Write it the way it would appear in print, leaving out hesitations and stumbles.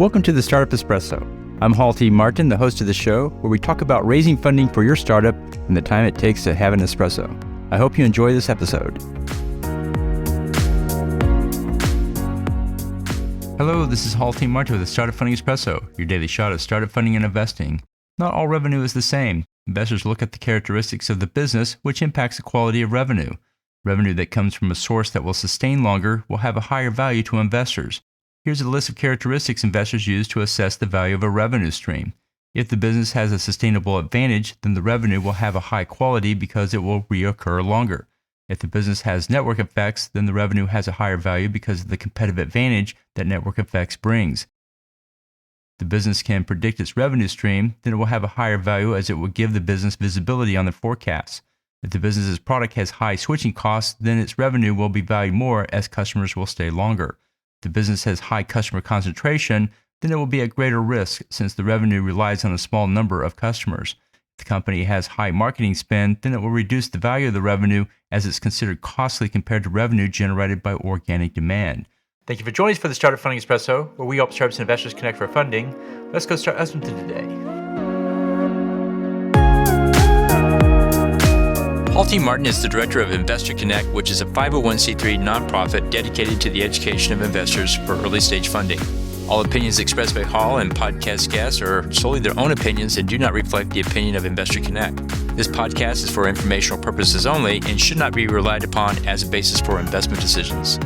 Welcome to the Startup Espresso. I'm Hall T. Martin, the host of the show, where we talk about raising funding for your startup and the time it takes to have an espresso. I hope you enjoy this episode. Hello, this is Hall T. Martin with the Startup Funding Espresso, your daily shot of startup funding and investing. Not all revenue is the same. Investors look at the characteristics of the business, which impacts the quality of revenue. Revenue that comes from a source that will sustain longer will have a higher value to investors. Here's a list of characteristics investors use to assess the value of a revenue stream. If the business has a sustainable advantage, then the revenue will have a high quality because it will reoccur longer. If the business has network effects, then the revenue has a higher value because of the competitive advantage that network effects brings. If the business can predict its revenue stream, then it will have a higher value as it will give the business visibility on the forecasts. If the business's product has high switching costs, then its revenue will be valued more as customers will stay longer. If the business has high customer concentration, then it will be at greater risk since the revenue relies on a small number of customers. If the company has high marketing spend, then it will reduce the value of the revenue as it's considered costly compared to revenue generated by organic demand. Thank you for joining us for the Startup Funding Espresso, where we help startups and investors connect for funding. Let's go start us today. Hall T. Martin is the director of Investor Connect, which is a 501c3 nonprofit dedicated to the education of investors for early-stage funding. All opinions expressed by Hall and podcast guests are solely their own opinions and do not reflect the opinion of Investor Connect. This podcast is for informational purposes only and should not be relied upon as a basis for investment decisions.